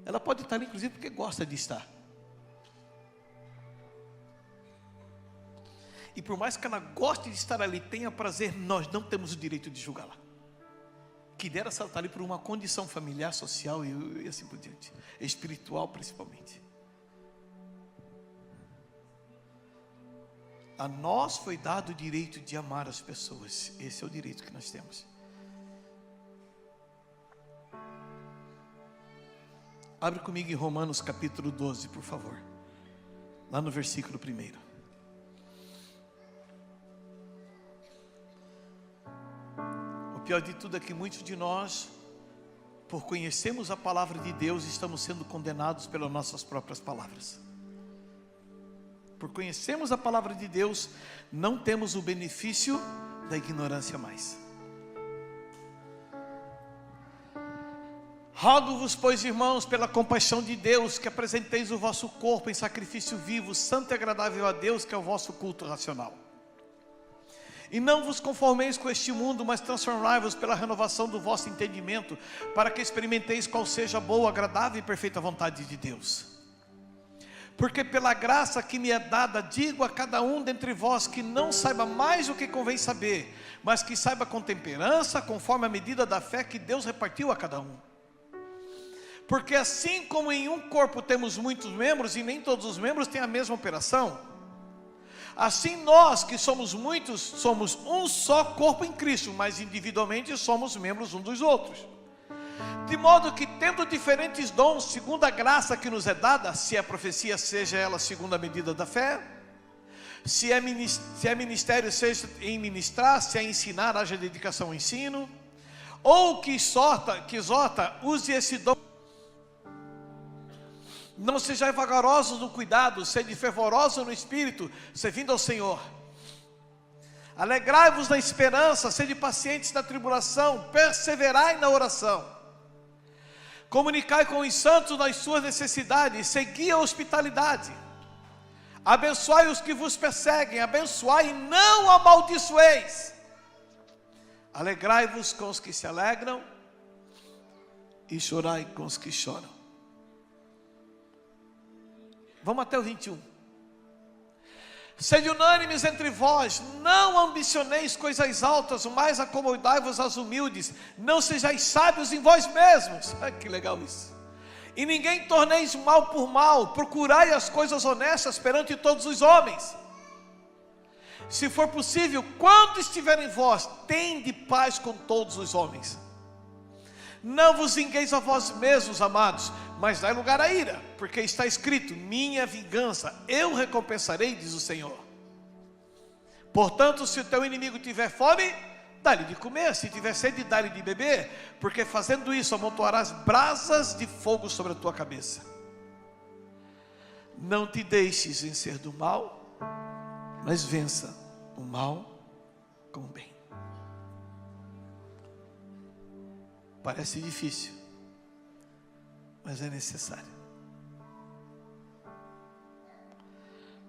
Ela pode estar ali, inclusive, porque gosta de estar. E por mais que ela goste de estar ali, tenha prazer, nós não temos o direito de julgá-la. Que dera se ela está ali por uma condição familiar, social e assim por diante. Espiritual principalmente. A nós foi dado o direito de amar as pessoas. Esse é o direito que nós temos. Abre comigo em Romanos capítulo 12, por favor. Lá no versículo 1. O pior de tudo é que muitos de nós, por conhecermos a palavra de Deus, estamos sendo condenados pelas nossas próprias palavras. Por conhecermos a palavra de Deus, não temos o benefício da ignorância mais. Rogo-vos, pois, irmãos, pela compaixão de Deus, que apresenteis o vosso corpo em sacrifício vivo, santo e agradável a Deus, que é o vosso culto racional. E não vos conformeis com este mundo, mas transformai-vos pela renovação do vosso entendimento, para que experimenteis qual seja a boa, agradável e perfeita vontade de Deus. Porque pela graça que me é dada, digo a cada um dentre vós que não saiba mais o que convém saber, mas que saiba com temperança, conforme a medida da fé que Deus repartiu a cada um. Porque assim como em um corpo temos muitos membros, e nem todos os membros têm a mesma operação, assim nós que somos muitos, somos um só corpo em Cristo, mas individualmente somos membros uns dos outros. De modo que, tendo diferentes dons, segundo a graça que nos é dada, se é profecia, seja ela segundo a medida da fé, se é ministério, seja em ministrar, se é ensinar, haja dedicação ao ensino, ou que exorta, use esse dom. Não sejais vagarosos no cuidado, sede fervorosos no espírito, servindo ao Senhor. Alegrai-vos na esperança, sede pacientes na tribulação, perseverai na oração. Comunicai com os santos nas suas necessidades, segui a hospitalidade. Abençoai os que vos perseguem, abençoai e não amaldiçoeis. Alegrai-vos com os que se alegram e chorai com os que choram. Vamos até o 21. Sede unânimes entre vós, não ambicioneis coisas altas, mas acomodai-vos aos humildes, não sejais sábios em vós mesmos. Que legal isso. E ninguém torneis mal por mal, procurai as coisas honestas perante todos os homens. Se for possível, quando estiver em vós, tende paz com todos os homens. Não vos vingueis a vós mesmos, amados, mas dai lugar à ira, porque está escrito, minha vingança, eu recompensarei, diz o Senhor. Portanto, se o teu inimigo tiver fome, dá-lhe de comer, se tiver sede, dá-lhe de beber, porque fazendo isso, amontoarás brasas de fogo sobre a tua cabeça. Não te deixes vencer do mal, mas vença o mal com o bem. Parece difícil, mas é necessário.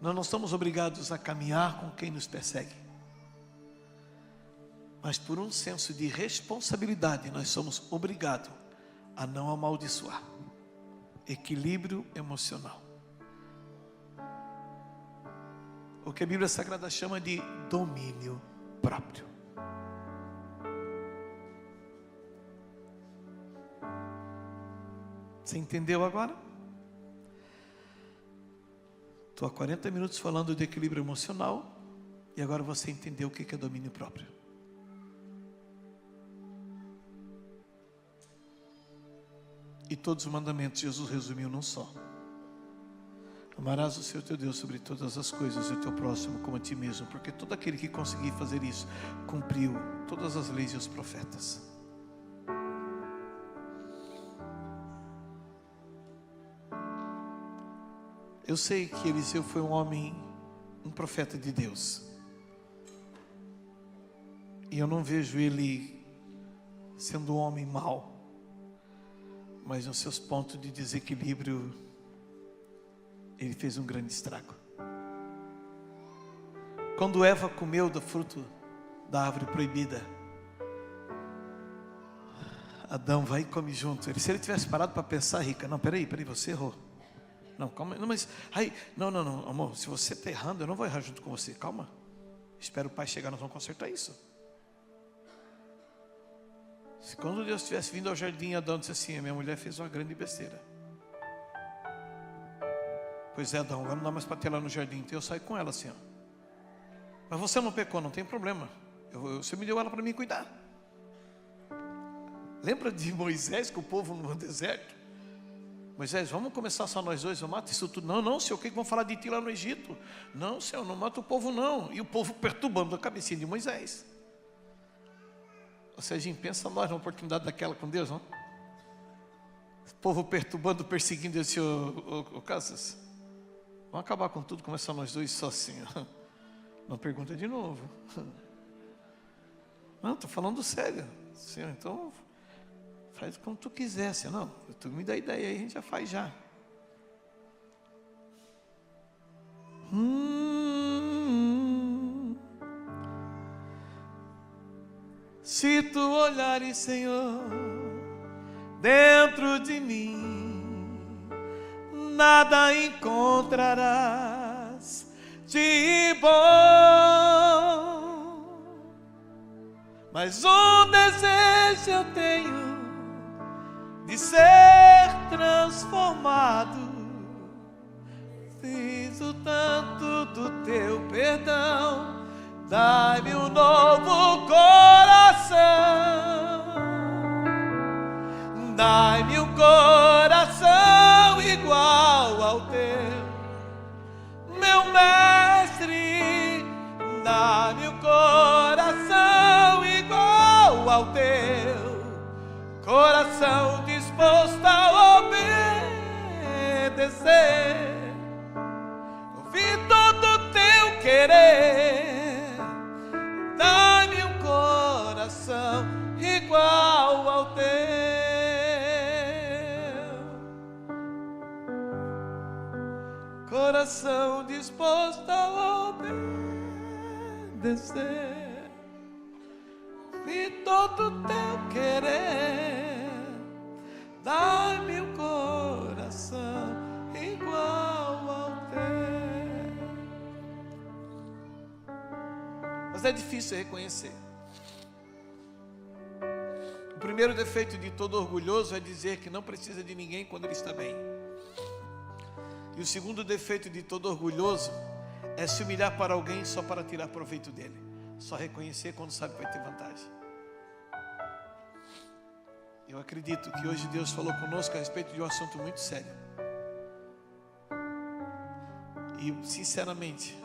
Nós não somos obrigados a caminhar com quem nos persegue, mas por um senso de responsabilidade nós somos obrigados a não amaldiçoar. Equilíbrio emocional. O que a Bíblia Sagrada chama de domínio próprio. Você entendeu agora? Estou há 40 minutos falando de equilíbrio emocional e agora você entendeu o que é domínio próprio. E todos os mandamentos Jesus resumiu num só. Amarás o Senhor teu Deus sobre todas as coisas e o teu próximo como a ti mesmo, porque todo aquele que conseguir fazer isso cumpriu todas as leis e os profetas. Eu sei que Eliseu foi um homem, um profeta de Deus, e eu não vejo ele sendo um homem mau, mas nos seus pontos de desequilíbrio ele fez um grande estrago. Quando Eva comeu do fruto da árvore proibida, Adão vai e come junto. Se ele tivesse parado para pensar, Rica, não, peraí, você errou. Não, calma, não, mas, não, amor, se você está errando, eu não vou errar junto com você, calma. Espero o pai chegar, nós vamos consertar isso. Se quando Deus tivesse vindo ao jardim, Adão disse assim, a minha mulher fez uma grande besteira. Pois é, Adão, agora não dá mais para ter ela no jardim, então eu saio com ela assim, ó. Mas você não pecou, não tem problema. Você me deu ela para mim cuidar. Lembra de Moisés com o povo no deserto? Moisés, vamos começar só nós dois, eu mato isso tudo. Não, Senhor, o que vão falar de ti lá no Egito? Não, Senhor, não mata o povo não. E o povo perturbando a cabecinha de Moisés. Ou seja, pensa nós numa oportunidade daquela com Deus, não? O povo perturbando, perseguindo, eu disse, ô Casas, vamos acabar com tudo, começar nós dois só assim, ó. Não pergunta de novo. Não, estou falando sério. Senhor, então faz como tu quiser, Senhor. Não, tu me dá ideia aí, a gente já faz já. Se tu olhares, Senhor, dentro de mim, nada encontrarás de bom, mas um desejo eu tenho de ser transformado. Fiz o tanto do teu perdão, dai-me um novo coração, dai-me um coração igual ao teu, meu mestre, dá-me um coração igual ao teu, coração disposto a obedecer, ouvir todo o teu querer, dá-me um coração igual ao teu. Coração disposto a obedecer e todo o teu querer, dá-me um coração igual ao teu. Mas é difícil reconhecer. O primeiro defeito de todo orgulhoso é dizer que não precisa de ninguém quando ele está bem. E o segundo defeito de todo orgulhoso é se humilhar para alguém só para tirar proveito dele. Só reconhecer quando sabe que vai ter vantagem. Eu acredito que hoje Deus falou conosco a respeito de um assunto muito sério. E sinceramente,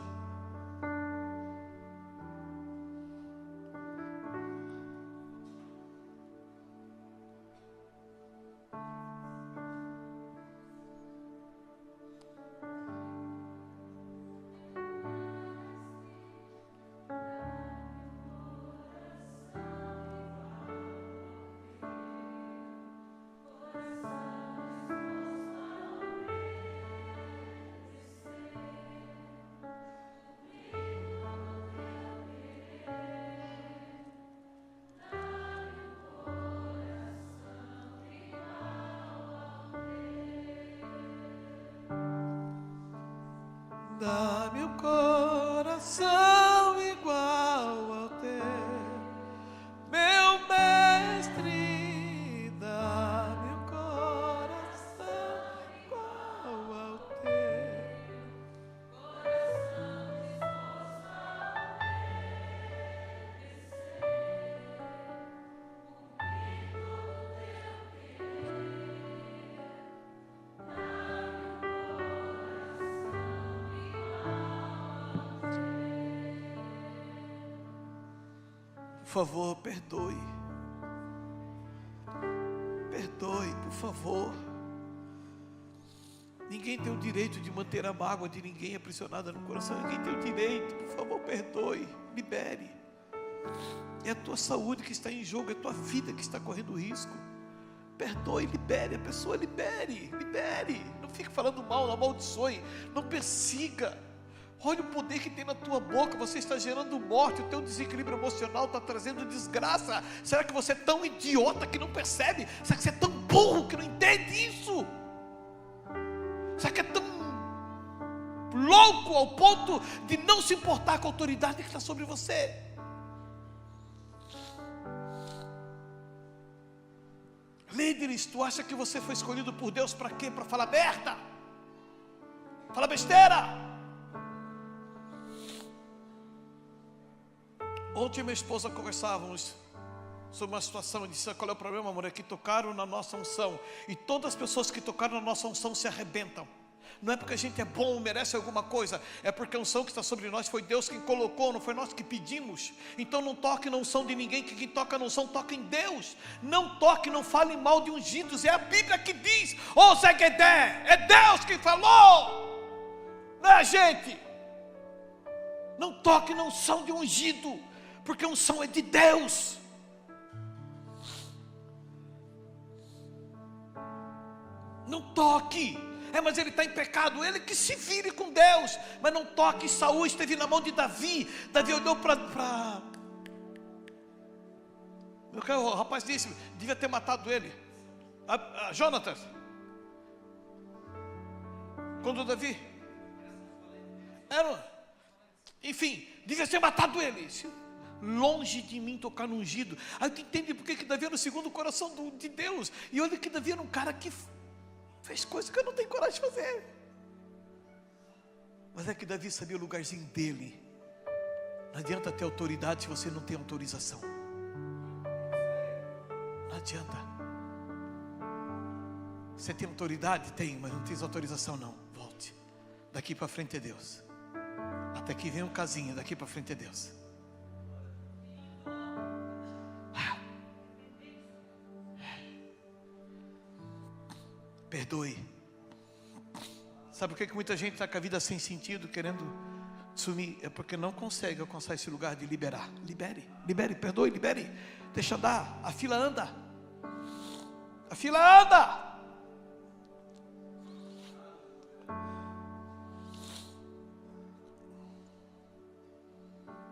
Dá-me o coração igual ao teu, meu mestre. Dá-me o coração igual ao teu. Por favor, perdoe. Perdoe, por favor. Ninguém tem o direito de manter a mágoa de ninguém aprisionada no coração. Ninguém tem o direito. Por favor, perdoe. Libere. É a tua saúde que está em jogo. É a tua vida que está correndo risco. Perdoe, libere. A pessoa libere. Libere. Não fique falando mal, não amaldiçoe. Não persiga. Olha o poder que tem na tua boca. Você está gerando morte. O teu desequilíbrio emocional está trazendo desgraça. Será que você é tão idiota que não percebe? Será que você é tão burro que não entende isso? Será que é tão louco ao ponto de não se importar com a autoridade que está sobre você? Líderes, tu acha que você foi escolhido por Deus para quê? Para falar merda? Falar besteira? Ontem minha esposa conversávamos sobre uma situação e disse: qual é o problema, amor? É que tocaram na nossa unção, e todas as pessoas que tocaram na nossa unção se arrebentam. Não é porque a gente é bom ou merece alguma coisa, é porque a unção que está sobre nós foi Deus quem colocou, não foi nós que pedimos. Então não toque na unção de ninguém, que quem toca na unção toca em Deus. Não toque, não fale mal de ungidos. É a Bíblia que diz: ô Zé Guedé, é Deus quem falou, não é a gente. Não toque na unção de ungido, porque a unção é de Deus. Não toque. Mas ele está em pecado, ele que se vire com Deus. Mas não toque. Saul esteve na mão de Davi. Davi olhou para o rapaz disse: devia ter matado ele. Jonatas. Quando Davi enfim, devia ter matado ele. Longe de mim tocar no ungido. Aí tu entende porque que Davi era o segundo coração de Deus. E olha que Davi era um cara que fez coisas que eu não tenho coragem de fazer. Mas é que Davi sabia o lugarzinho dele. Não adianta ter autoridade se você não tem autorização. Não adianta. Você tem autoridade? Tem, mas não tem autorização não. Volte. Daqui para frente é Deus. Até que vem um casinho, daqui para frente é Deus. Perdoe. Sabe por que muita gente está com a vida sem sentido, querendo sumir? É porque não consegue alcançar esse lugar de liberar. Libere, libere, perdoe, libere. Deixa andar, a fila anda. A fila anda.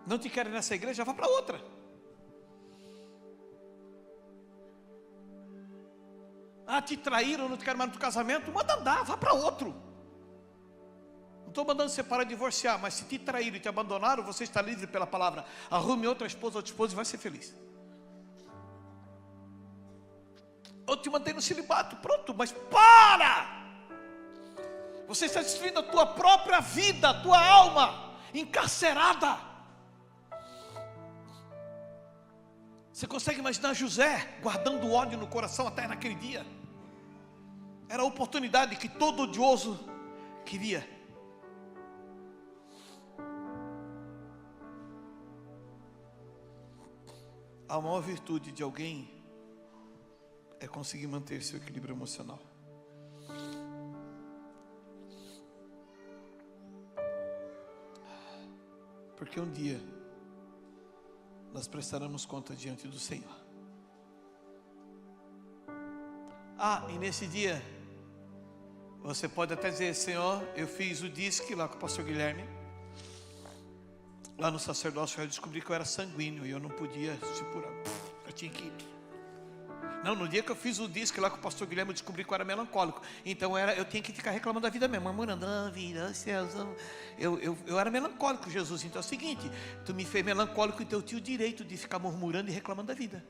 Não te querem nessa igreja, vá para outra. Te traíram, não te querem mais no teu casamento, manda andar, vá para outro. Não estou mandando você parar de divorciar, mas se te traíram e te abandonaram, você está livre pela palavra. Arrume outra esposa e vai ser feliz. Ou te mantém no celibato, pronto, mas para! Você está destruindo a tua própria vida, a tua alma, encarcerada. Você consegue imaginar José guardando ódio no coração até naquele dia? Era a oportunidade que todo odioso queria. A maior virtude de alguém é conseguir manter seu equilíbrio emocional. Porque um dia nós prestaremos conta diante do Senhor. E nesse dia você pode até dizer: Senhor, eu fiz o disque lá com o pastor Guilherme. Lá no sacerdócio eu descobri que eu era sanguíneo e eu não podia se curar. Eu tinha que ir. Não, no dia que eu fiz o disco lá com o pastor Guilherme, eu descobri que eu era melancólico. Então eu tinha que ficar reclamando da vida mesmo, murmurando, vida, céus. Eu era melancólico, Jesus. Então é o seguinte, tu me fez melancólico, então eu tinha o direito de ficar murmurando e reclamando da vida.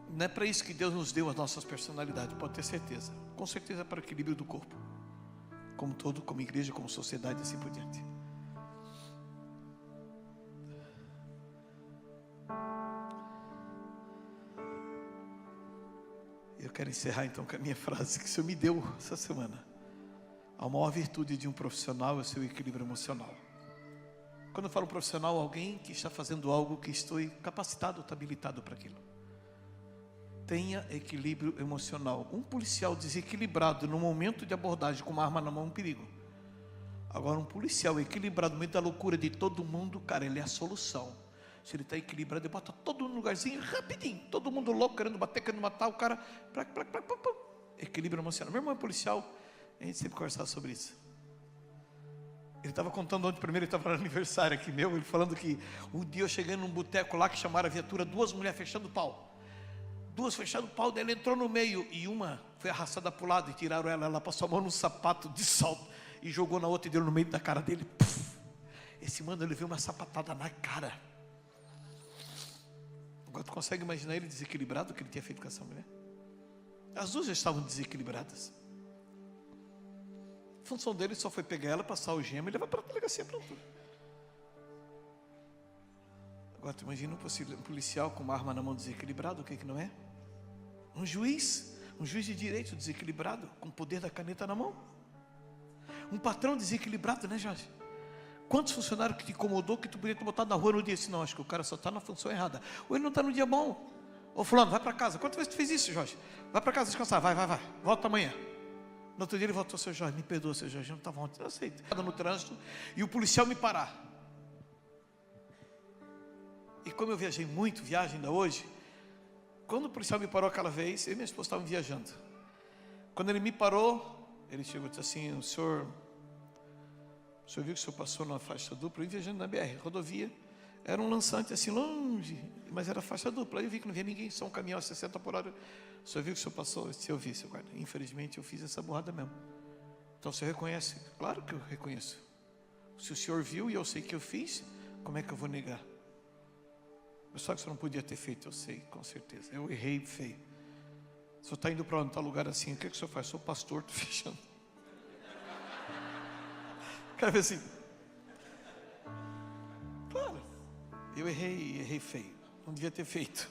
Não é para isso que Deus nos deu as nossas personalidades, pode ter certeza. Com certeza é para o equilíbrio do corpo, como todo, como igreja, como sociedade e assim por diante. Eu quero encerrar então com a minha frase que o Senhor me deu essa semana. A maior virtude de um profissional é o seu equilíbrio emocional. Quando eu falo profissional, alguém que está fazendo algo que estou capacitado, está habilitado para aquilo. Tenha equilíbrio emocional. Um policial desequilibrado no momento de abordagem com uma arma na mão é um perigo. Agora um policial equilibrado no meio da loucura de todo mundo, cara, ele é a solução. Se ele está equilibrado, ele bota todo mundo no lugarzinho rapidinho. Todo mundo louco, querendo bater, querendo matar o cara. Equilíbrio emocional. Meu irmão é policial, a gente sempre conversava sobre isso. Ele estava contando ontem, primeiro ele estava no aniversário aqui meu, ele falando que um dia eu cheguei num boteco lá que chamaram a viatura, 2 mulheres fechando o pau. 2 fechando o pau, daí ela entrou no meio e uma foi arrastada para o lado e tiraram ela. Ela passou a mão num sapato de salto e jogou na outra e deu no meio da cara dele. Puf. Esse mano, ele viu uma sapatada na cara. Agora tu consegue imaginar ele desequilibrado, o que ele tinha feito com essa mulher? As duas já estavam desequilibradas. A função dele só foi pegar ela, passar o gema e levar para a delegacia, pronto. Agora tu imagina um policial com uma arma na mão desequilibrado, o que não é? Um juiz de direito desequilibrado, com o poder da caneta na mão. Um patrão desequilibrado, né, Jorge? Quantos funcionários que te incomodou, que tu podia ter botado na rua no dia assim, não, acho que o cara só está na função errada. Ou ele não está no dia bom. Ô fulano, vai para casa. Quantas vezes tu fez isso, Jorge? Vai para casa descansar, vai. Volta amanhã. No outro dia ele voltou, seu Jorge, me perdoa, seu Jorge, eu não estava ontem. Eu aceito. No trânsito e o policial me parar. E como eu viajei muito, viagem ainda hoje, quando o policial me parou aquela vez, eu e minha esposa estavam viajando. Quando ele me parou, ele chegou e disse assim, o senhor viu que o senhor passou numa faixa dupla? Eu ia viajando na BR, rodovia, era um lançante assim longe, mas era faixa dupla. Aí eu vi que não via ninguém, só um caminhão a 60 por hora. O senhor viu que o senhor passou? Se eu vi, seu guarda, infelizmente eu fiz essa burrada mesmo. Então o senhor reconhece? Claro que eu reconheço. Se o senhor viu e eu sei que eu fiz, como é que eu vou negar? Só que o senhor não podia ter feito, eu sei, com certeza. Eu errei feio. O senhor está indo para um tal lugar assim, o que o senhor faz? Sou pastor, estou fechando. Quero ver assim. Claro, eu errei feio. Não devia ter feito.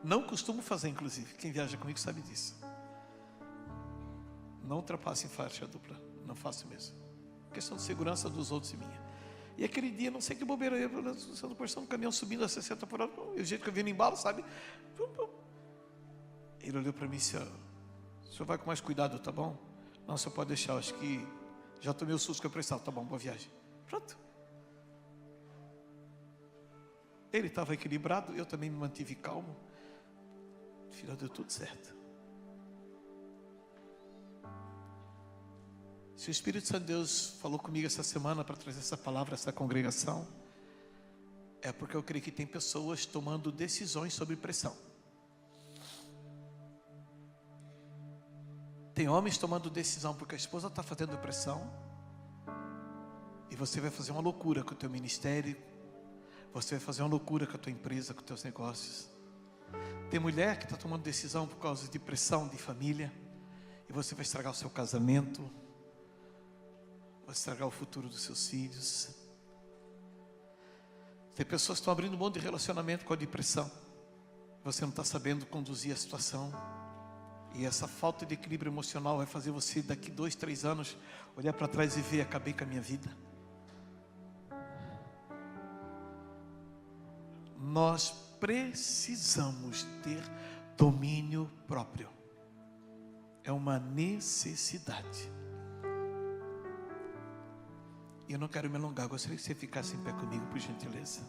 Não costumo fazer, inclusive. Quem viaja comigo sabe disso. Não ultrapasse em faixa dupla. Não faço mesmo. Questão de segurança dos outros e minha. E aquele dia, não sei que bobeira, eu estava conversando, um caminhão subindo a 60 por hora, e o jeito que eu vi no embalo, sabe? Ele olhou para mim e disse, o senhor vai com mais cuidado, tá bom? Não, o senhor pode deixar, acho que já tomei o susto que eu precisava, tá bom, boa viagem. Pronto. Ele estava equilibrado, eu também me mantive calmo. Filho, deu tudo certo. Se o Espírito Santo de Deus falou comigo essa semana para trazer essa palavra a essa congregação, é porque eu creio que tem pessoas tomando decisões sob pressão. Tem homens tomando decisão porque a esposa está fazendo pressão, e você vai fazer uma loucura com o teu ministério, você vai fazer uma loucura com a tua empresa, com os teus negócios. Tem mulher que está tomando decisão por causa de pressão de família, e você vai estragar o seu casamento, vai estragar o futuro dos seus filhos. Tem pessoas que estão abrindo mão de relacionamento com a depressão. Você não está sabendo conduzir a situação. E essa falta de equilíbrio emocional vai fazer você, daqui 2, 3 anos, olhar para trás e ver, acabei com a minha vida. Nós precisamos ter domínio próprio. É uma necessidade. Eu não quero me alongar, gostaria que você ficasse em pé comigo, por gentileza.